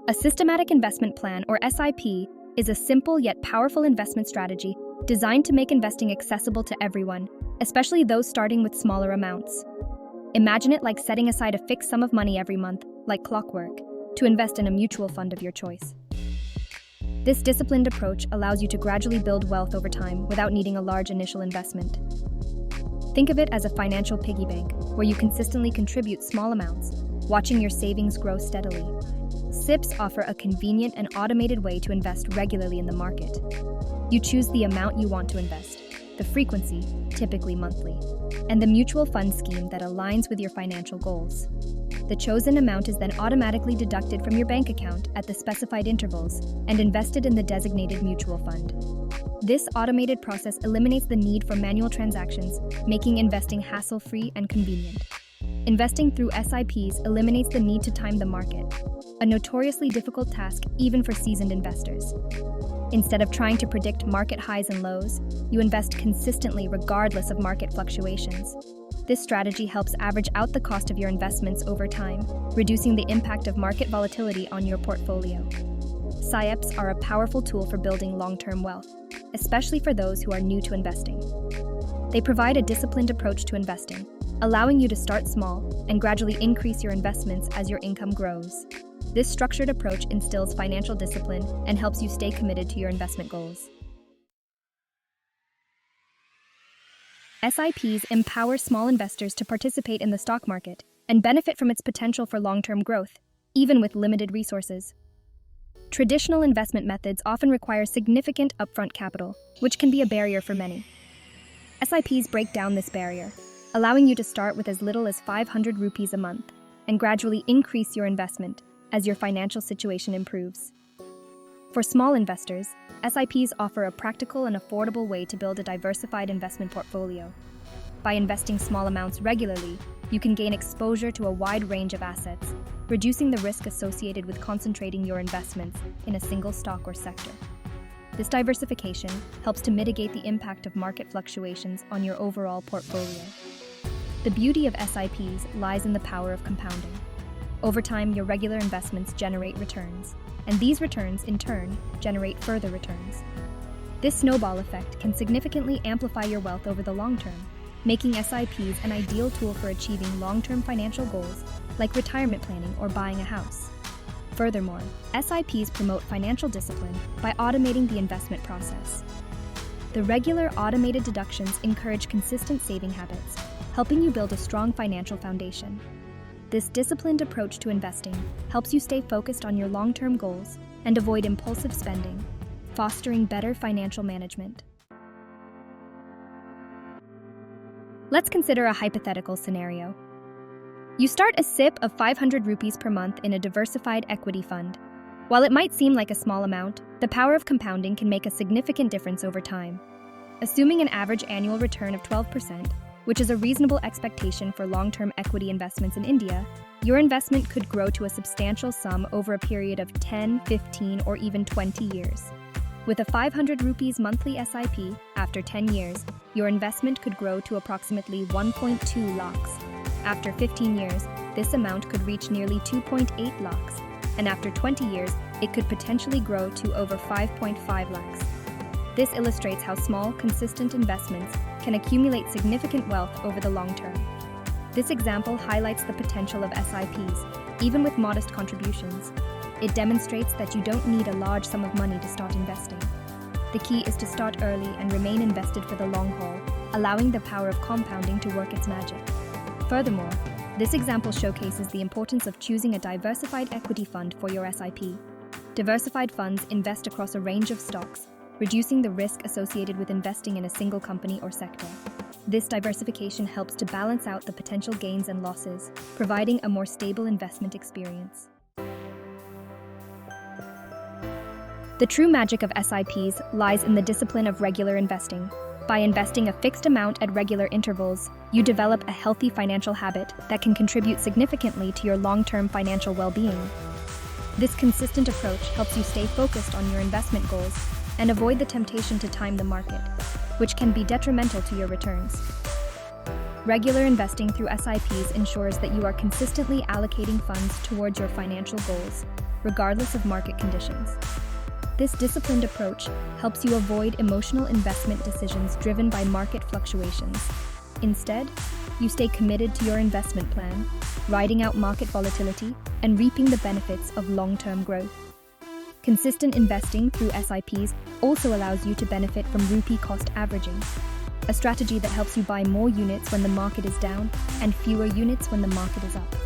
A systematic investment plan, or SIP, is a simple yet powerful investment strategy designed to make investing accessible to everyone, especially those starting with smaller amounts. Imagine it like setting aside a fixed sum of money every month, like clockwork, to invest in a mutual fund of your choice. This disciplined approach allows you to gradually build wealth over time without needing a large initial investment. Think of it as a financial piggy bank, where you consistently contribute small amounts, watching your savings grow steadily. SIPs offer a convenient and automated way to invest regularly in the market. You choose the amount you want to invest, the frequency, typically monthly, and the mutual fund scheme that aligns with your financial goals. The chosen amount is then automatically deducted from your bank account at the specified intervals and invested in the designated mutual fund. This automated process eliminates the need for manual transactions, making investing hassle-free and convenient. Investing through SIPs eliminates the need to time the market, a notoriously difficult task even for seasoned investors. Instead of trying to predict market highs and lows, you invest consistently regardless of market fluctuations. This strategy helps average out the cost of your investments over time, reducing the impact of market volatility on your portfolio. SIPs are a powerful tool for building long-term wealth, especially for those who are new to investing. They provide a disciplined approach to investing, allowing you to start small and gradually increase your investments as your income grows. This structured approach instills financial discipline and helps you stay committed to your investment goals. SIPs empower small investors to participate in the stock market and benefit from its potential for long-term growth, even with limited resources. Traditional investment methods often require significant upfront capital, which can be a barrier for many. SIPs break down this barrier, allowing you to start with as little as 500 rupees a month and gradually increase your investment as your financial situation improves. For small investors, SIPs offer a practical and affordable way to build a diversified investment portfolio. By investing small amounts regularly, you can gain exposure to a wide range of assets, reducing the risk associated with concentrating your investments in a single stock or sector. This diversification helps to mitigate the impact of market fluctuations on your overall portfolio. The beauty of SIPs lies in the power of compounding. Over time, your regular investments generate returns, and these returns, in turn, generate further returns. This snowball effect can significantly amplify your wealth over the long term, making SIPs an ideal tool for achieving long-term financial goals like retirement planning or buying a house. Furthermore, SIPs promote financial discipline by automating the investment process. The regular automated deductions encourage consistent saving habits, helping you build a strong financial foundation. This disciplined approach to investing helps you stay focused on your long-term goals and avoid impulsive spending, fostering better financial management. Let's consider a hypothetical scenario. You start a SIP of 500 rupees per month in a diversified equity fund. While it might seem like a small amount, the power of compounding can make a significant difference over time. Assuming an average annual return of 12%, which is a reasonable expectation for long-term equity investments in India, your investment could grow to a substantial sum over a period of 10, 15, or even 20 years. With a 500 rupees monthly SIP, after 10 years, your investment could grow to approximately 1.2 lakhs. After 15 years, this amount could reach nearly 2.8 lakhs, and after 20 years, it could potentially grow to over 5.5 lakhs. This illustrates how small, consistent investments can accumulate significant wealth over the long term. This example highlights the potential of SIPs, even with modest contributions. It demonstrates that you don't need a large sum of money to start investing. The key is to start early and remain invested for the long haul, allowing the power of compounding to work its magic. Furthermore, this example showcases the importance of choosing a diversified equity fund for your SIP. Diversified funds invest across a range of stocks, reducing the risk associated with investing in a single company or sector. This diversification helps to balance out the potential gains and losses, providing a more stable investment experience. The true magic of SIPs lies in the discipline of regular investing. By investing a fixed amount at regular intervals, you develop a healthy financial habit that can contribute significantly to your long-term financial well-being. This consistent approach helps you stay focused on your investment goals and avoid the temptation to time the market, which can be detrimental to your returns. Regular investing through SIPs ensures that you are consistently allocating funds towards your financial goals, regardless of market conditions. This disciplined approach helps you avoid emotional investment decisions driven by market fluctuations. Instead, you stay committed to your investment plan, riding out market volatility and reaping the benefits of long-term growth. Consistent investing through SIPs also allows you to benefit from rupee cost averaging, a strategy that helps you buy more units when the market is down and fewer units when the market is up.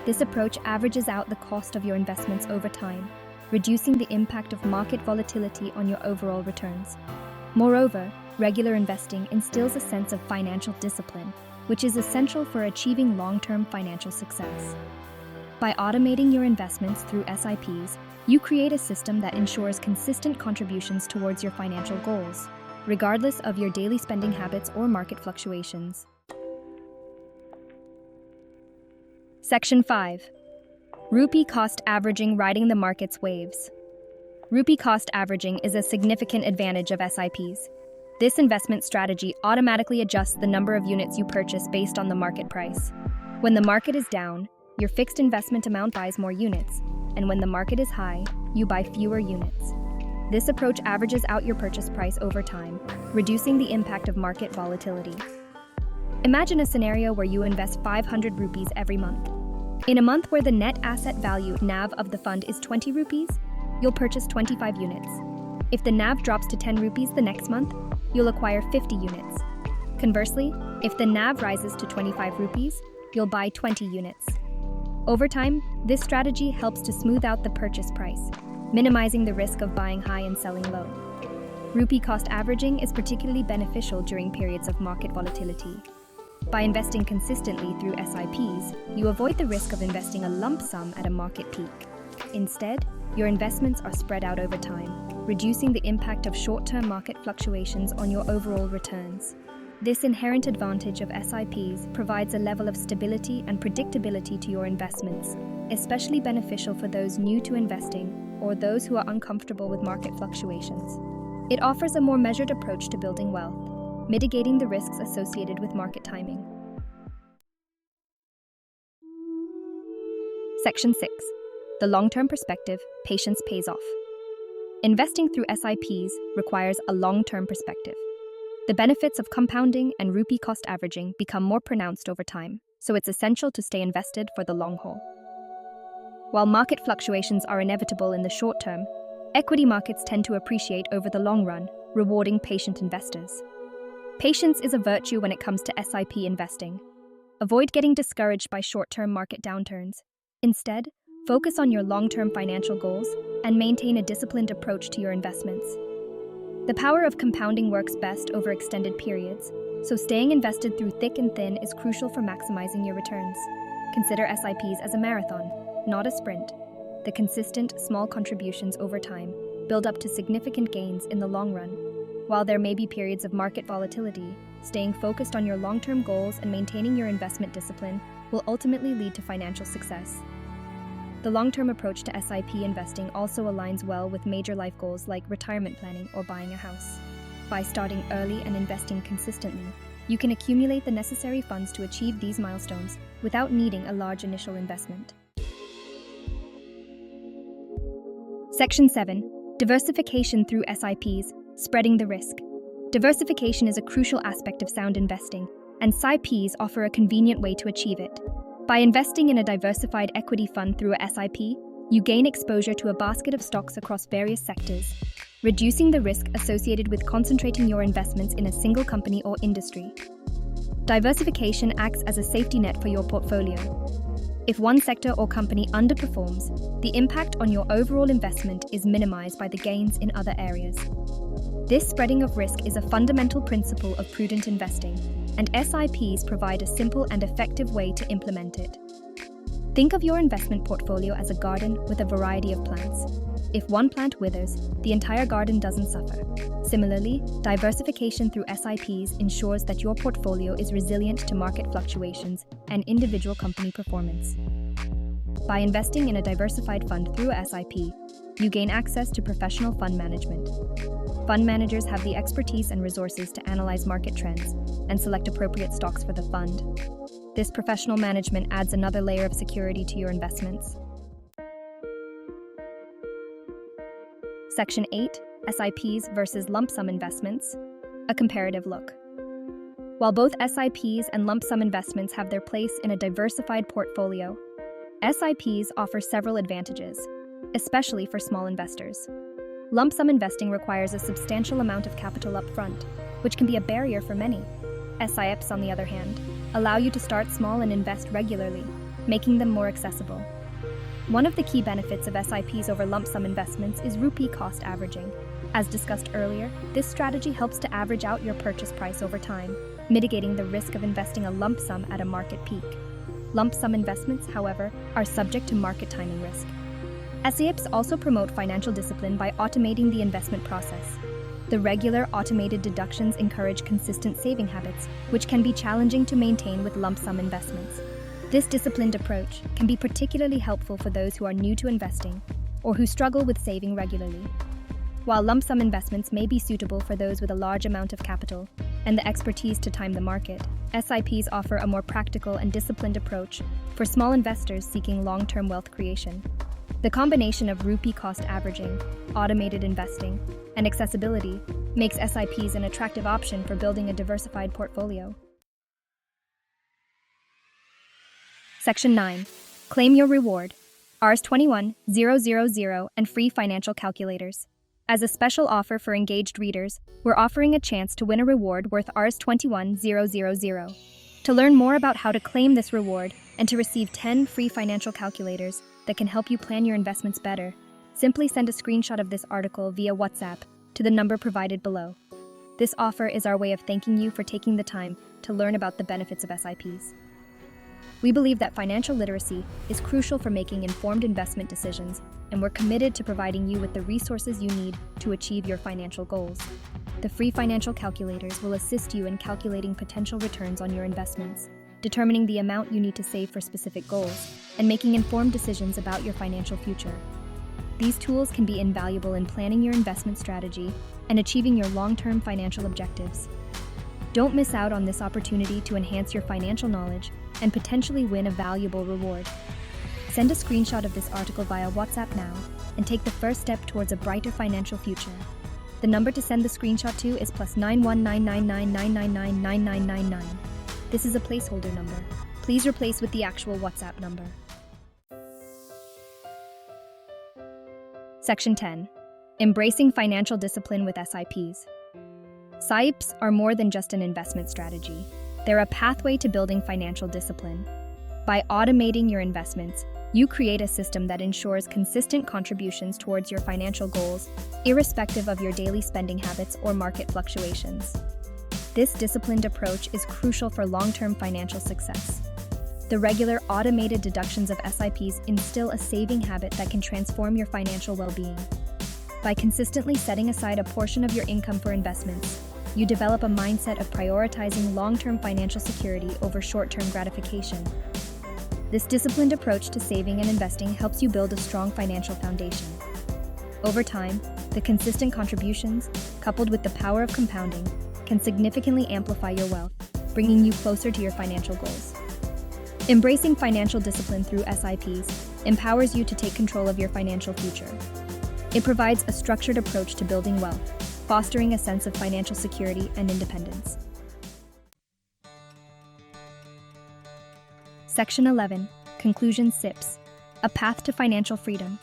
This approach averages out the cost of your investments over time, reducing the impact of market volatility on your overall returns. Moreover, regular investing instills a sense of financial discipline, which is essential for achieving long-term financial success. By automating your investments through SIPs, you create a system that ensures consistent contributions towards your financial goals, regardless of your daily spending habits or market fluctuations. Section 5. Rupee cost averaging riding the market's waves. Rupee cost averaging is a significant advantage of SIPs. This investment strategy automatically adjusts the number of units you purchase based on the market price. When the market is down, your fixed investment amount buys more units, and when the market is high, you buy fewer units. This approach averages out your purchase price over time, reducing the impact of market volatility. Imagine a scenario where you invest 500 rupees every month. In a month where the net asset value (NAV) of the fund is 20 rupees, you'll purchase 25 units. If the NAV drops to 10 rupees the next month, you'll acquire 50 units. Conversely, if the NAV rises to 25 rupees, you'll buy 20 units. Over time, this strategy helps to smooth out the purchase price, minimizing the risk of buying high and selling low. Rupee cost averaging is particularly beneficial during periods of market volatility. By investing consistently through SIPs, you avoid the risk of investing a lump sum at a market peak. Instead, your investments are spread out over time, reducing the impact of short-term market fluctuations on your overall returns. This inherent advantage of SIPs provides a level of stability and predictability to your investments, especially beneficial for those new to investing or those who are uncomfortable with market fluctuations. It offers a more measured approach to building wealth, mitigating the risks associated with market timing. Section 6. The long-term perspective, patience pays off. Investing through SIPs requires a long-term perspective. The benefits of compounding and rupee cost averaging become more pronounced over time, so it's essential to stay invested for the long haul. While market fluctuations are inevitable in the short term, equity markets tend to appreciate over the long run, rewarding patient investors. Patience is a virtue when it comes to SIP investing. Avoid getting discouraged by short-term market downturns. Instead, focus on your long-term financial goals and maintain a disciplined approach to your investments. The power of compounding works best over extended periods, so staying invested through thick and thin is crucial for maximizing your returns. Consider SIPs as a marathon, not a sprint. The consistent, small contributions over time build up to significant gains in the long run. While there may be periods of market volatility, staying focused on your long-term goals and maintaining your investment discipline will ultimately lead to financial success. The long-term approach to SIP investing also aligns well with major life goals like retirement planning or buying a house. By starting early and investing consistently, you can accumulate the necessary funds to achieve these milestones without needing a large initial investment. Section 7. Diversification through SIPs, spreading the risk. Diversification is a crucial aspect of sound investing, and SIPs offer a convenient way to achieve it. By investing in a diversified equity fund through a SIP, you gain exposure to a basket of stocks across various sectors, reducing the risk associated with concentrating your investments in a single company or industry. Diversification acts as a safety net for your portfolio. If one sector or company underperforms, the impact on your overall investment is minimized by the gains in other areas. This spreading of risk is a fundamental principle of prudent investing, and SIPs provide a simple and effective way to implement it. Think of your investment portfolio as a garden with a variety of plants. If one plant withers, the entire garden doesn't suffer. Similarly, diversification through SIPs ensures that your portfolio is resilient to market fluctuations and individual company performance. By investing in a diversified fund through a SIP, you gain access to professional fund management. Fund managers have the expertise and resources to analyze market trends and select appropriate stocks for the fund. This professional management adds another layer of security to your investments. Section 8, SIPs versus lump sum investments, a comparative look. While both SIPs and lump sum investments have their place in a diversified portfolio, SIPs offer several advantages, especially for small investors. Lump sum investing requires a substantial amount of capital up front, which can be a barrier for many. SIPs, on the other hand, allow you to start small and invest regularly, making them more accessible. One of the key benefits of SIPs over lump sum investments is rupee cost averaging. As discussed earlier, this strategy helps to average out your purchase price over time, mitigating the risk of investing a lump sum at a market peak. Lump sum investments, however, are subject to market timing risk. SIPs also promote financial discipline by automating the investment process. The regular automated deductions encourage consistent saving habits, which can be challenging to maintain with lump sum investments. This disciplined approach can be particularly helpful for those who are new to investing or who struggle with saving regularly. While lump sum investments may be suitable for those with a large amount of capital and the expertise to time the market, SIPs offer a more practical and disciplined approach for small investors seeking long-term wealth creation. The combination of rupee cost averaging, automated investing, and accessibility makes SIPs an attractive option for building a diversified portfolio. Section 9. Claim your reward. Rs21000 and free financial calculators. As a special offer for engaged readers, we're offering a chance to win a reward worth Rs21000. To learn more about how to claim this reward and to receive 10 free financial calculators that can help you plan your investments better, simply send a screenshot of this article via WhatsApp to the number provided below. This offer is our way of thanking you for taking the time to learn about the benefits of SIPs. We believe that financial literacy is crucial for making informed investment decisions, and we're committed to providing you with the resources you need to achieve your financial goals. The free financial calculators will assist you in calculating potential returns on your investments, determining the amount you need to save for specific goals, and making informed decisions about your financial future. These tools can be invaluable in planning your investment strategy and achieving your long-term financial objectives. Don't miss out on this opportunity to enhance your financial knowledge and potentially win a valuable reward. Send a screenshot of this article via WhatsApp now and take the first step towards a brighter financial future. The number to send the screenshot to is +919999999999. This is a placeholder number. Please replace with the actual WhatsApp number. Section 10. Embracing financial discipline with SIPs. SIPs are more than just an investment strategy. They're a pathway to building financial discipline. By automating your investments, you create a system that ensures consistent contributions towards your financial goals, irrespective of your daily spending habits or market fluctuations. This disciplined approach is crucial for long-term financial success. The regular automated deductions of SIPs instill a saving habit that can transform your financial well-being. By consistently setting aside a portion of your income for investments, you develop a mindset of prioritizing long-term financial security over short-term gratification. This disciplined approach to saving and investing helps you build a strong financial foundation. Over time, the consistent contributions, coupled with the power of compounding, can significantly amplify your wealth, bringing you closer to your financial goals. Embracing financial discipline through SIPs empowers you to take control of your financial future. It provides a structured approach to building wealth, fostering a sense of financial security and independence. Section 11. Conclusion. SIPs, a path to financial freedom.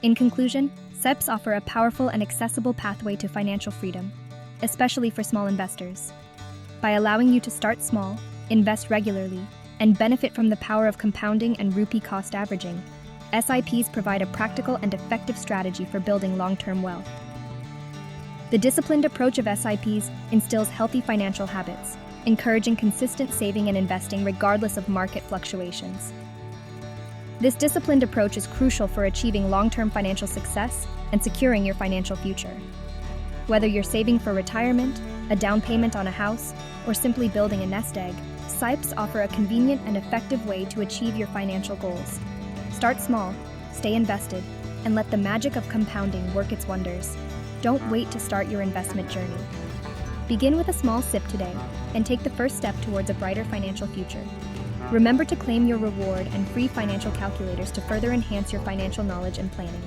In conclusion, SIPs offer a powerful and accessible pathway to financial freedom, especially for small investors. By allowing you to start small, invest regularly, and benefit from the power of compounding and rupee cost averaging, SIPs provide a practical and effective strategy for building long-term wealth. The disciplined approach of SIPs instills healthy financial habits, encouraging consistent saving and investing regardless of market fluctuations. This disciplined approach is crucial for achieving long-term financial success and securing your financial future. Whether you're saving for retirement, a down payment on a house, or simply building a nest egg, SIPs offer a convenient and effective way to achieve your financial goals. Start small, stay invested, and let the magic of compounding work its wonders. Don't wait to start your investment journey. Begin with a small sip today and take the first step towards a brighter financial future. Remember to claim your reward and free financial calculators to further enhance your financial knowledge and planning.